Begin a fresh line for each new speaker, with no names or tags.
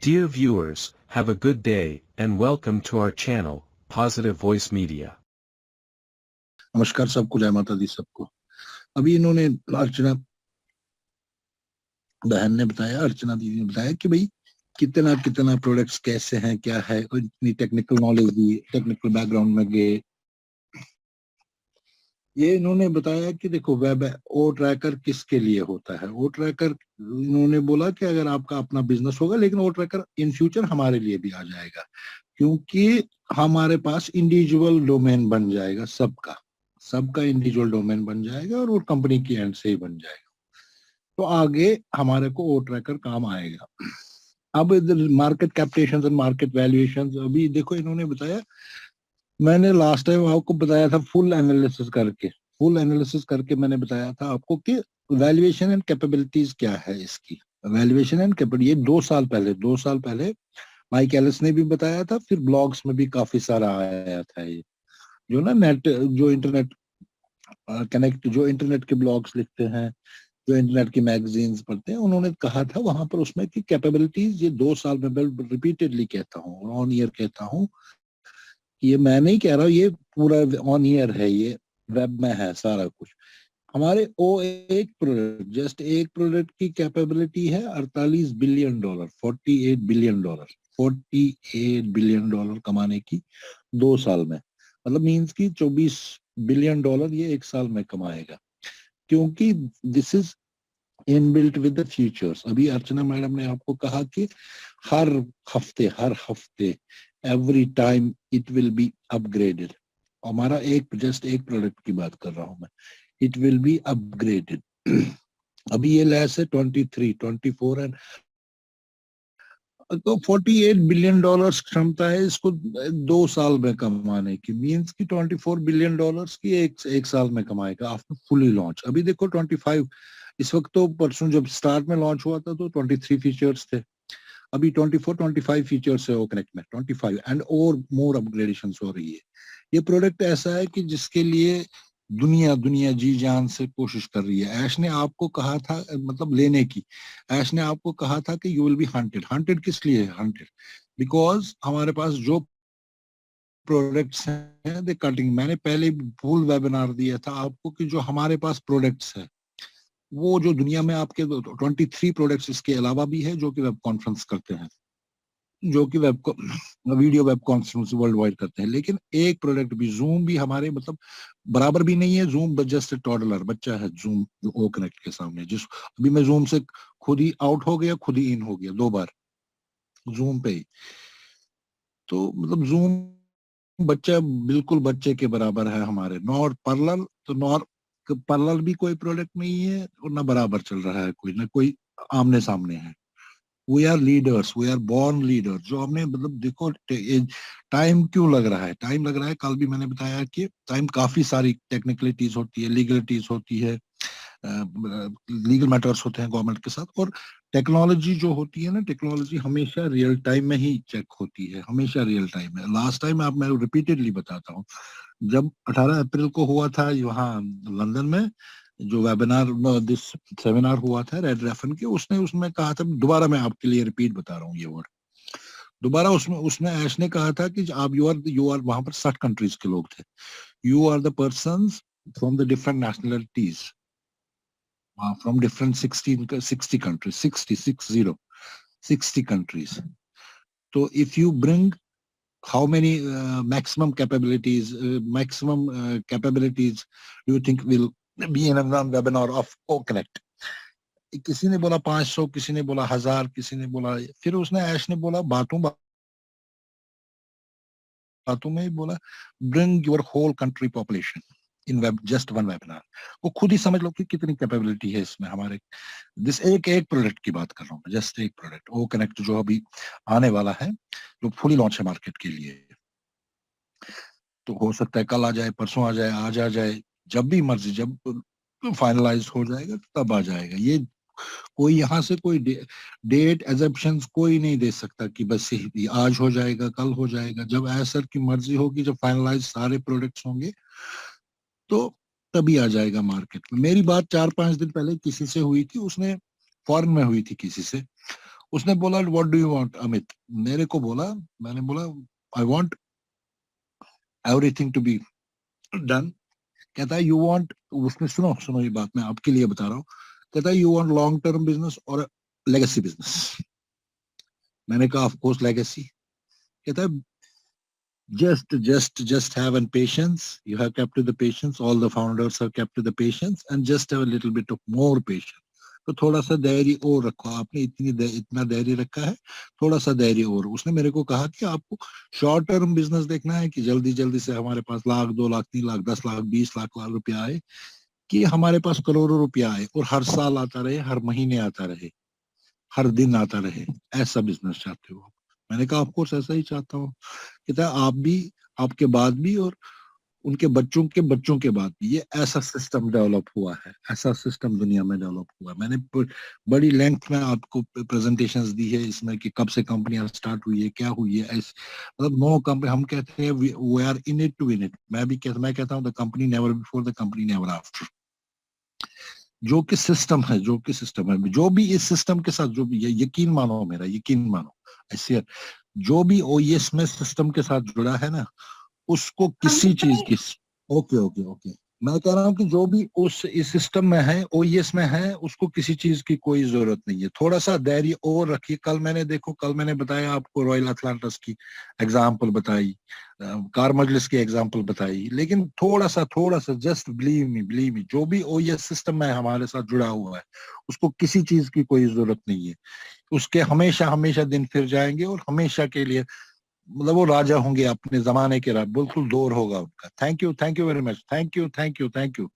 Dear viewers, have a good day and welcome to our channel, Positive Voice Media.
नमस्कार सबको, जय माता दी सबको। अभी इन्होंने अर्चना बहन ने बताया, अर्चना दीदी ने बताया कि भाई कितना कितना प्रोडक्ट्स कैसे हैं, क्या है, और इतनी टेक्निकल नॉलेज दी, टेक्निकल बैकग्राउंड में गए। ये इन्होंने बताया कि देखो वेब ओ ट्रैकर किसके लिए होता है। ओ ट्रैकर इन्होंने बोला कि अगर आपका अपना बिजनेस होगा, लेकिन ओ ट्रैकर इन फ्यूचर हमारे लिए भी आ जाएगा, क्योंकि हमारे पास इंडिविजुअल डोमेन बन जाएगा, सबका इंडिविजुअल डोमेन बन जाएगा और वो कंपनी की एंड से ही बन जाएगा। तो आगे हमारे को ओ ट्रैकर काम आएगा। अब इधर मार्केट कैपिटेशन और मार्केट वैल्यूएशन, अभी देखो इन्होंने बताया, मैंने लास्ट टाइम आपको बताया था फुल एनालिसिस करके मैंने बताया था आपको कि वैल्यूएशन एंड कैपेबिलिटीज क्या है इसकी। वैल्यूएशन एंड कैपेबिलिटी, ये 2 साल पहले माइक एलिस ने भी बताया था, फिर ब्लॉग्स में भी काफी सारा आया था। ये जो ना नेट, जो इंटरनेट कनेक्ट, जो इंटरनेट के ब्लॉग्स लिखते हैं, जो इंटरनेट की मैगजीन्स पढ़ते हैं, उन्होंने कहा था वहां पर उसमें कि कैपेबिलिटीज, ये 2 साल में रिपीटेडली कहता हूँ, ऑन ईयर कहता हूँ, ये मैं नहीं कह रहा हूँ, ये पूरा ऑन ईयर है, ये वेब में है सारा कुछ। हमारे एक प्रोडक्ट, जस्ट एक प्रोडक्ट की कैपेबिलिटी है $48 बिलियन, $48 बिलियन कमाने की 2 साल में। मतलब मीन्स की $24 बिलियन ये एक साल में कमाएगा, क्योंकि this is inbuilt with the features. अभी अर्चना मैडम ने आपको कहा कि हर हफ्ते every time it will be upgraded. हमारा जस्ट एक प्रोडक्ट की बात कर रहा हूं मैं, इट विल बी अपग्रेडेड। अभी ये लैस है 23, 24 एंड तो $48 बिलियन क्षमता है इसको 2 साल में कमाने की। मींस की $24 बिलियन की एक साल में कमाएगा आफ्टर फुली लॉन्च। अभी देखो 25, इस वक्त तो परसों जब स्टार्ट में लॉन्च हुआ था तो 23 फीचर्स थे, अभी 24-25 फीचर्स है ओ कनेक्ट में, 25 एंड और मोर अपग्रेडेशन हो रही है। ये प्रोडक्ट ऐसा है कि जिसके लिए दुनिया जी जान से कोशिश कर रही है। ऐश ने आपको कहा था, मतलब लेने की, ऐश ने आपको कहा था कि यू विल बी हंटेड किस लिए हंटेड, बिकॉज हमारे पास जो प्रोडक्ट्स हैं दे कटिंग। मैंने पहले फुल वेबिनार दिया था आपको कि जो हमारे पास प्रोडक्ट्स है, वो जो दुनिया में आपके 23 प्रोडक्ट्स इसके अलावा भी है जो कि वेब कॉन्फ्रेंस करते हैं, जो कि video web conference world wide करते हैं। लेकिन एक प्रोडक्ट भी, जूम भी हमारे मतलब बराबर भी नहीं है। जूम जस्ट टॉडलर बच्चा है जूम ओ कनेक्ट के सामने। जिस अभी मैं जूम से खुद ही आउट हो गया, खुद ही इन हो गया 2 बार जूम पे ही। तो मतलब जूम बच्चा बिल्कुल बच्चे के बराबर है हमारे। नॉर पैरेलल, तो नॉर पैरेलल भी कोई प्रोडक्ट नहीं है और ना बराबर चल रहा है कोई, ना कोई आमने सामने है। We are leaders, we are born leader. जो हमने मतलब देखो टाइम क्यों लग रहा है, टाइम लग रहा है, कल भी मैंने बताया कि टाइम काफी सारी टेक्निकलिटीज होती है, लीगलिटीज होती है, लीगल मैटर्स होते हैं गवर्नमेंट के साथ। और टेक्नोलॉजी जो होती है ना, टेक्नोलॉजी हमेशा रियल टाइम में ही चेक होती है, हमेशा रियल टाइम में। लास्ट टाइम आप, मैं रिपीटेडली बताता हूँ, जब 18 अप्रैल को हुआ था वहाँ लंदन में जो वेबिनार, दिस सेमिनार हुआ था रेड रेफन के, उसमें कहा था, दोबारा मैं आपके लिए रिपीट बता रहा हूँ ये वर्ड दोबारा, उसमें ऐश ने कहा था कि आप यू आर वहां पर 60 कंट्रीज के लोग थे, you are the persons from the different nationalities, from different 60 countries, 60 countries. तो if you bring how many maximum capabilities do you think will be in a webinar of OConnect? किसी ने बोला 500, किसी ने बोला 1000, किसी ने बोला, फिर उसने ऐश ने बोला बातों में ही बोला, bring your whole country population in just one webinar। वो खुद ही समझ लो कि कितनी कैपेबिलिटी है इसमें हमारे। एक प्रोडक्ट की बात कर रहा हूँ, जस्ट एक प्रोडक्ट ओ कनेक्ट जो अभी आने वाला है, जो फुली लॉन्च है मार्केट के लिए। तो हो सकता है कल आ जाए, परसों आ जाए, आज आ जाए, जब भी मर्जी, जब फाइनलाइज हो जाएगा तब आ जाएगा। ये कोई यहाँ से कोई डेट एजम्पशंस कोई नहीं दे सकता कि बस ये आज हो जाएगा, कल हो जाएगा। जब एसर की मर्जी होगी, जब फाइनलाइज सारे प्रोडक्ट्स होंगे तो तभी आ जाएगा मार्केट में। मेरी बात 4-5 दिन पहले किसी से हुई थी, उसने फॉरेन में हुई थी किसी से, उसने बोला what do you want Amit, मेरे को बोला, मैंने बोला I want everything to be done. कहता है यू वांट, उसने सुनो सुनो ये बात मैं आपके लिए बता रहा हूँ, कहता है you want long term business और लेगेसी बिजनेस। मैंने कहा ऑफ कोर्स लेगेसी। कहता है just have an patience, you have kept to the patience, all the founders have kept to the patience, and just have a little bit of more patience। तो थोड़ा सा धैर्य और रखो, आपने इतना धैर्य रखा है, थोड़ा सा धैर्य और। उसने मेरे को कहा कि आपको शॉर्ट टर्म बिजनेस देखना है कि जल्दी जल्दी से हमारे पास लाख 2 लाख 3 लाख 10 लाख 20 लाख रुपया आए, कि हमारे पास करोड़ों रुपया आए और हर साल आता रहे, हर महीने आता रहे, हर दिन आता रहे, ऐसा बिजनेस चाहते हो? मैंने कहा ऑफ कोर्स ऐसा ही चाहता हूँ। कहता है आप भी, आपके बाद भी, और उनके बच्चों के बाद भी ये ऐसा सिस्टम डेवलप हुआ है, ऐसा सिस्टम दुनिया में डेवलप हुआ है। मैंने बड़ी लेंथ में आपको प्रेजेंटेशंस दी है इसमें कि कब से कंपनियां स्टार्ट हुई है, क्या हुई है, ऐसे मतलब नो कंपनी, हम कहते हैं we are in it to win it. मैं कहता हूँ the company never before, the company never after. जो कि सिस्टम है, जो भी इस सिस्टम के साथ, जो भी यकीन मानो, मेरा यकीन मानो, ऐसे जो भी ओएस में सिस्टम के साथ जुड़ा है ना, उसको किसी चीज की, ओके ओके ओके, मैं कह रहा हूँ कि जो भी उस इस सिस्टम में है, ओएस में है, उसको किसी चीज की कोई जरूरत नहीं है। थोड़ा सा धैर्य और रखिए। कल मैंने बताया आपको, रॉयल अटलांटिस की एग्जांपल बताई, कार मजलिस की एग्जांपल बताई, लेकिन थोड़ा सा जस्ट बिलीव मी, जो भी ओएस सिस्टम में हमारे साथ जुड़ा हुआ है, उसको किसी चीज की कोई जरूरत नहीं है। उसके हमेशा हमेशा दिन फिर जाएंगे और हमेशा के लिए, मतलब वो राजा होंगे अपने जमाने के, बिल्कुल दौर होगा उनका। Thank you very much, thank you.